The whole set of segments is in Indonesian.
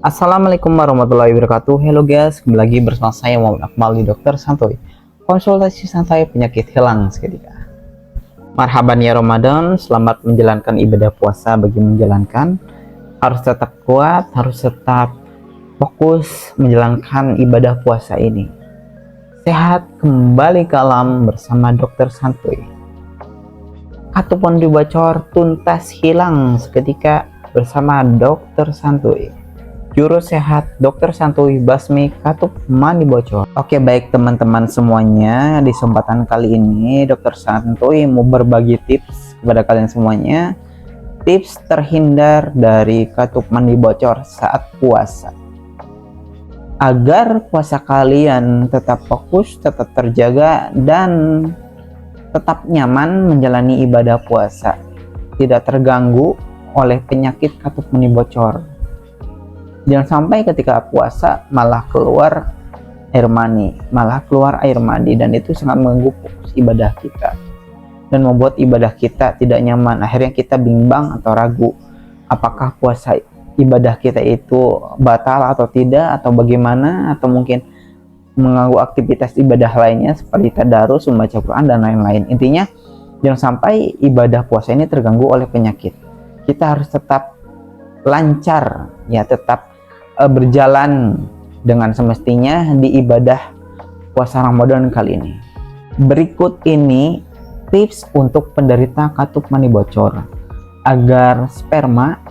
Assalamualaikum warahmatullahi wabarakatuh. Hello guys, kembali lagi bersama saya Muhammad Akmal di Dokter Santuy. Konsultasi santai penyakit hilang seketika. Marhaban ya Ramadan, selamat menjalankan ibadah puasa. Bagi menjalankan harus tetap kuat, harus tetap fokus menjalankan ibadah puasa ini. Sehat kembali ke alam bersama Dokter Santuy. Katupan dibocor tuntas hilang seketika bersama Dokter Santuy. Juru sehat Dokter Santuy basmi katup mani bocor. Oke, baik teman-teman semuanya, di kesempatan kali ini Dokter Santuy mau berbagi tips kepada kalian semuanya, tips terhindar dari katup mani bocor saat puasa agar puasa kalian tetap fokus, tetap terjaga, dan tetap nyaman menjalani ibadah puasa, tidak terganggu oleh penyakit katup mani bocor. Jangan sampai ketika puasa malah keluar air mani, malah keluar air mandi, dan itu sangat mengganggu fokus ibadah kita dan membuat ibadah kita tidak nyaman. Akhirnya kita bimbang atau ragu apakah puasa ibadah kita itu batal atau tidak, atau bagaimana, atau mungkin mengganggu aktivitas ibadah lainnya seperti tadarus, membaca Quran, dan lain-lain. Intinya jangan sampai ibadah puasa ini terganggu oleh penyakit. Kita harus tetap lancar, ya, tetap berjalan dengan semestinya di ibadah puasa Ramadan kali ini. Berikut ini tips untuk penderita katup mani bocor agar sperma,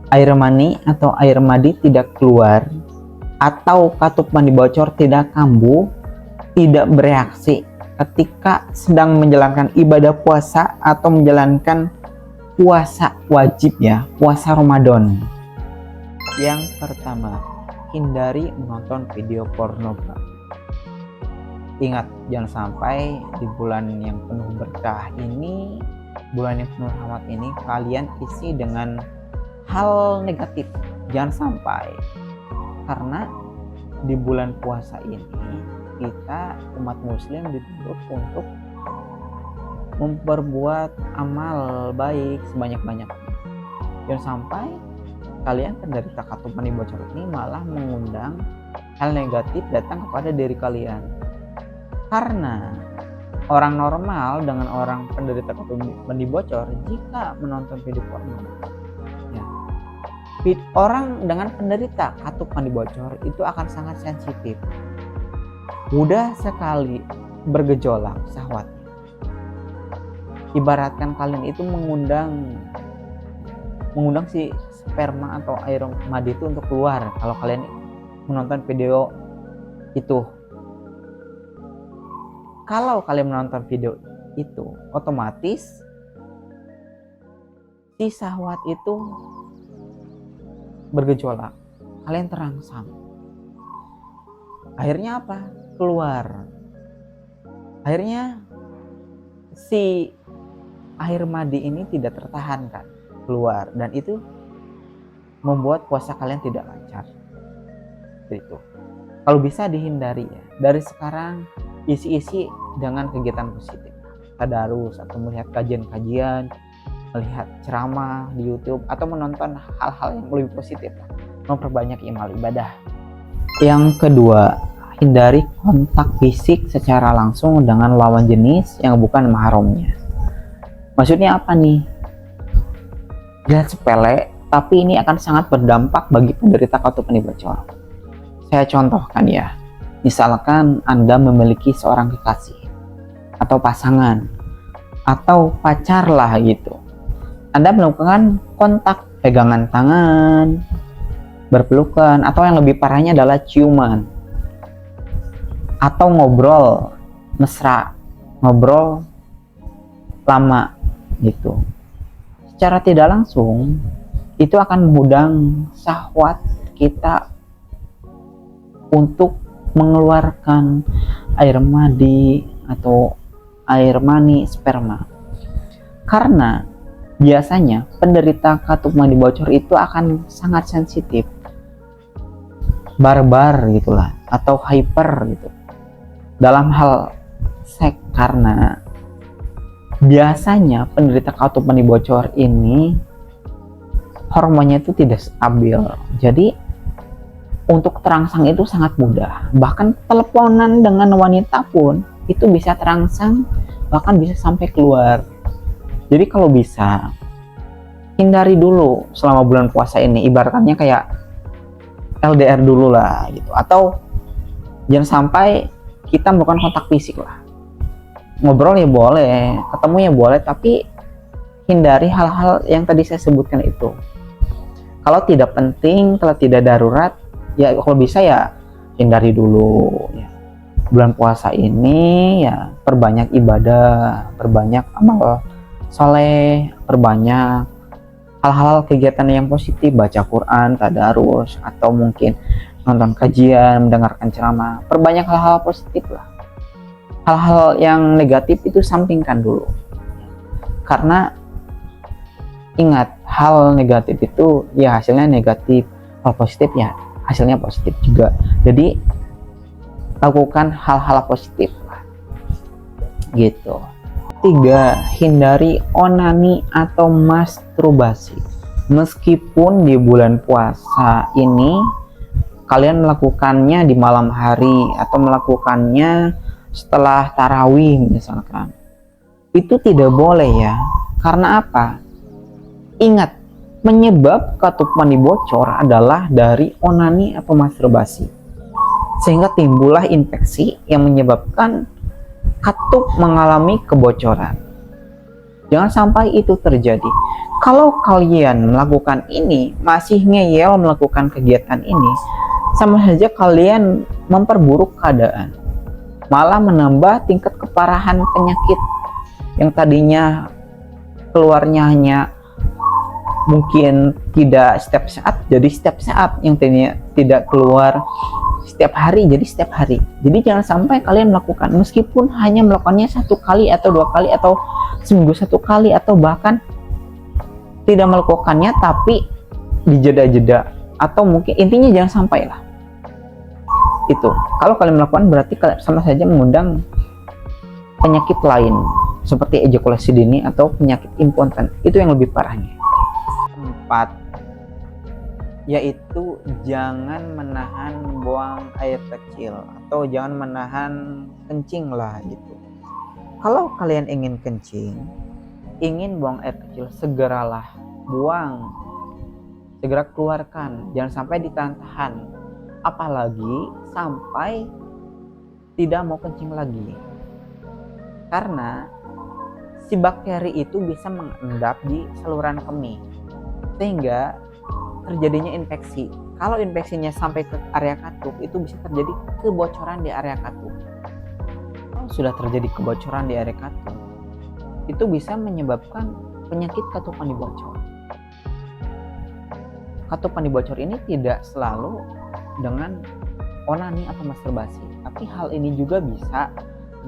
air mani atau air madi tidak keluar, atau katup mani bocor tidak kambuh, tidak bereaksi ketika sedang menjalankan ibadah puasa atau menjalankan puasa wajib, ya, puasa Ramadan. Yang pertama, hindari menonton video pornografi. Ingat, jangan sampai di bulan yang penuh berkah ini, bulan yang penuh rahmat ini, kalian isi dengan hal negatif. Jangan sampai, karena di bulan puasa ini kita umat muslim dituntut untuk memperbuat amal baik sebanyak-banyaknya. Jangan sampai kalian penderita katup mani bocor ini malah mengundang hal negatif datang kepada diri kalian. Karena orang normal dengan orang penderita katup mani bocor, jika menonton video porno, ya, orang dengan penderita katup mani bocor itu akan sangat sensitif, mudah sekali bergejolak syahwatnya. Ibaratkan kalian itu mengundang si sperma atau air madi itu untuk keluar kalau kalian menonton video itu. Kalau kalian menonton video itu, otomatis si syahwat itu bergejolak, kalian terangsang. Akhirnya apa? Keluar. Akhirnya si air madi ini tidak tertahankan, keluar, dan itu membuat puasa kalian tidak lancar. Itu kalau bisa dihindari, ya. Dari sekarang isi dengan kegiatan positif, tadarus atau melihat kajian-kajian, melihat ceramah di YouTube, atau menonton hal-hal yang lebih positif, memperbanyak amal ibadah. Yang kedua, hindari kontak fisik secara langsung dengan lawan jenis yang bukan mahramnya. Maksudnya apa nih? Lihat sepele, tapi ini akan sangat berdampak bagi penderita katup mani bocor. Saya contohkan, ya. Misalkan Anda memiliki seorang kekasih atau pasangan atau pacar lah gitu. Anda melakukan kontak pegangan tangan, berpelukan, atau yang lebih parahnya adalah ciuman, atau ngobrol mesra, ngobrol lama gitu. Secara tidak langsung itu akan mengundang syahwat kita untuk mengeluarkan air madi atau air mani, sperma. Karena biasanya penderita katup mani bocor itu akan sangat sensitif, barbar gitulah, atau hyper gitu dalam hal seks, karena biasanya penderita katup mani bocor ini hormonnya itu tidak stabil. Jadi untuk terangsang itu sangat mudah. Bahkan teleponan dengan wanita pun itu bisa terangsang, bahkan bisa sampai keluar. Jadi kalau bisa hindari dulu selama bulan puasa ini, ibaratnya kayak LDR dulu lah gitu. Atau jangan sampai kita melakukan kontak fisik lah. Ngobrol ya boleh, ketemu ya boleh, tapi hindari hal-hal yang tadi saya sebutkan itu. Kalau tidak penting, kalau tidak darurat, ya kalau bisa ya hindari dulu ya. Bulan puasa ini ya perbanyak ibadah, perbanyak amal soleh, perbanyak hal-hal kegiatan yang positif, baca Quran, tadarus, atau mungkin nonton kajian, mendengarkan ceramah. Perbanyak hal-hal positif lah. Hal-hal yang negatif itu sampingkan dulu, karena ingat, hal negatif itu ya hasilnya negatif, hal positif ya hasilnya positif juga. Jadi lakukan hal-hal positif lah gitu. 3. Hindari onani atau masturbasi. Meskipun di bulan puasa ini kalian melakukannya di malam hari atau melakukannya setelah tarawih misalkan, itu tidak boleh ya. Karena apa? Ingat, penyebab katup mani bocor adalah dari onani atau masturbasi, sehingga timbullah infeksi yang menyebabkan katup mengalami kebocoran. Jangan sampai itu terjadi. Kalau kalian melakukan ini, masih ngeyel melakukan kegiatan ini, sama saja kalian memperburuk keadaan, malah menambah tingkat keparahan penyakit yang tadinya keluarnya hanya mungkin tidak setiap saat jadi setiap saat, yang tadinya tidak keluar setiap hari jadi setiap hari. Jadi jangan sampai kalian melakukan, meskipun hanya melakukannya 1 kali atau 2 kali atau seminggu 1 kali, atau bahkan tidak melakukannya tapi di jeda-jeda, atau mungkin intinya jangan sampai lah. Itu kalau kalian melakukan berarti kalian sama saja mengundang penyakit lain seperti ejakulasi dini atau penyakit impoten. Itu yang lebih parahnya. 4, yaitu jangan menahan buang air kecil atau jangan menahan kencing lah gitu. Kalau kalian ingin kencing, ingin buang air kecil, segeralah buang, segera keluarkan, jangan sampai ditahan-tahan, apalagi sampai tidak mau kencing lagi, karena si bakteri itu bisa mengendap di saluran kemih sehingga terjadinya infeksi. Kalau infeksinya sampai ke area katup, itu bisa terjadi kebocoran di area katup. Kalau sudah terjadi kebocoran di area katup, itu bisa menyebabkan penyakit katup mani bocor. Katup mani bocor ini tidak selalu dengan onani atau masturbasi, tapi hal ini juga bisa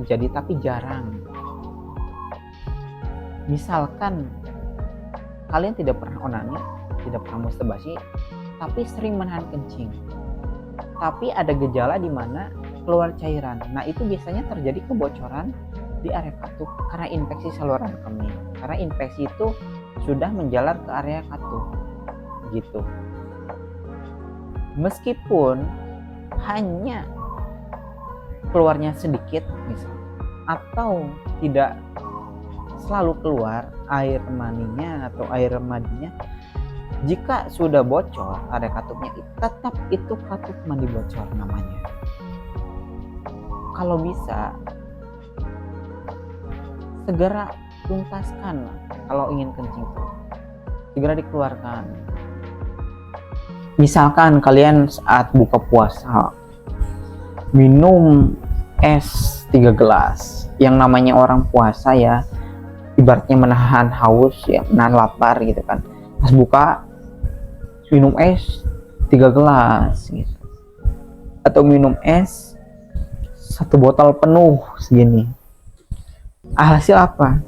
terjadi tapi jarang. Misalkan kalian tidak pernah onani, tidak pernah masturbasi, tapi sering menahan kencing, tapi ada gejala di mana keluar cairan. Nah, itu biasanya terjadi kebocoran di area katup karena infeksi saluran kemih. Karena infeksi itu sudah menjalar ke area katup gitu. Meskipun hanya keluarnya sedikit misal, atau tidak selalu keluar air maninya atau air madinya, jika sudah bocor area katupnya, tetap itu katup mani bocor namanya. Kalau bisa segera tuntaskan. Kalau ingin kencing itu segera dikeluarkan. Misalkan kalian saat buka puasa minum es 3 gelas, yang namanya orang puasa ya ibaratnya menahan haus ya, menahan lapar gitu kan. Pas buka minum es 3 gelas gitu, atau minum es 1 botol penuh segini. Hasil apa?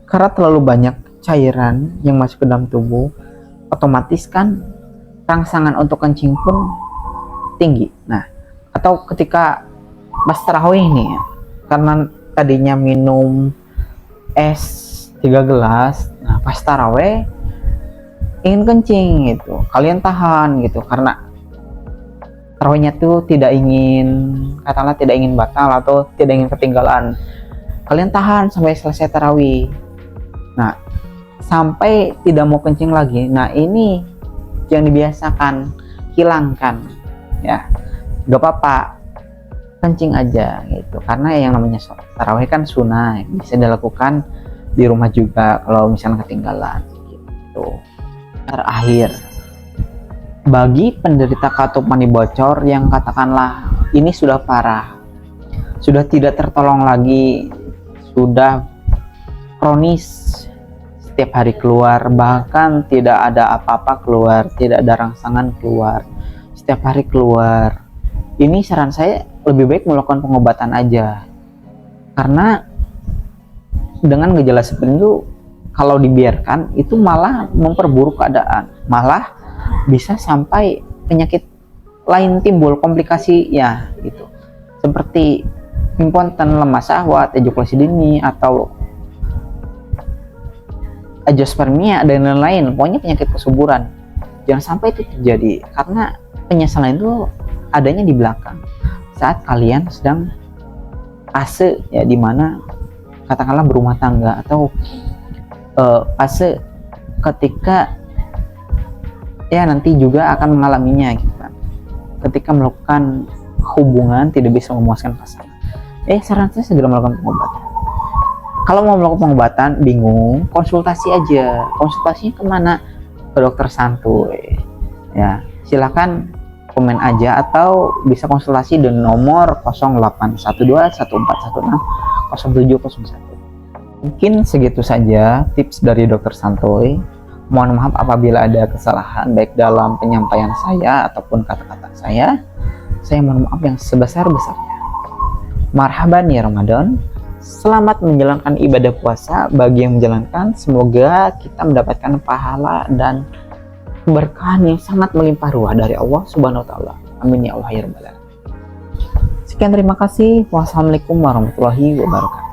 Karena terlalu banyak cairan yang masuk ke dalam tubuh, otomatis kan rangsangan untuk kencing pun tinggi. Nah, atau ketika pas tarawih nih ya, karena tadinya minum es 3 gelas, nah pas tarawih ingin kencing gitu, kalian tahan gitu karena tarawihnya tuh tidak ingin, katakanlah tidak ingin batal atau tidak ingin ketinggalan, kalian tahan sampai selesai tarawih. Nah, sampai tidak mau kencing lagi. Nah, ini yang dibiasakan, hilangkan ya. Gak apa-apa, kencing aja gitu. Karena yang namanya tarawih kan sunnah, bisa dilakukan di rumah juga kalau misalnya ketinggalan gitu. Terakhir, bagi penderita katup mani bocor yang katakanlah ini sudah parah, sudah tidak tertolong lagi, sudah kronis, setiap hari keluar, bahkan tidak ada apa-apa keluar, tidak ada rangsangan keluar, setiap hari keluar, ini saran saya lebih baik melakukan pengobatan aja. Karena dengan gejala seperti itu, kalau dibiarkan itu malah memperburuk keadaan, malah bisa sampai penyakit lain timbul, komplikasi ya gitu, seperti impoten, lemah syahwat, ejakulasi dini, atau azoospermia dan lain-lain. Pokoknya penyakit kesuburan jangan sampai itu terjadi, karena penyesalan itu adanya di belakang saat kalian sedang fase ya, dimana katakanlah berumah tangga, atau fase ketika ya nanti juga akan mengalaminya gitu kan, ketika melakukan hubungan tidak bisa memuaskan pasangan. Saran saya segera melakukan pengobatan. Kalau mau melakukan pengobatan bingung, konsultasi aja. Konsultasinya kemana? Ke dokter santuy ya, silakan komen aja, atau bisa konsultasi dengan nomor 081214160701. Mungkin segitu saja tips dari dokter santuy. Mohon maaf apabila ada kesalahan baik dalam penyampaian saya ataupun kata-kata saya. Saya mohon maaf yang sebesar-besarnya. Marhaban ya Ramadan. Selamat menjalankan ibadah puasa bagi yang menjalankan. Semoga kita mendapatkan pahala dan keberkahan yang sangat melimpah ruah dari Allah Subhanahu wa taala. Amin ya Allah ya rabbal alamin. Sekian, terima kasih. Wassalamualaikum warahmatullahi wabarakatuh.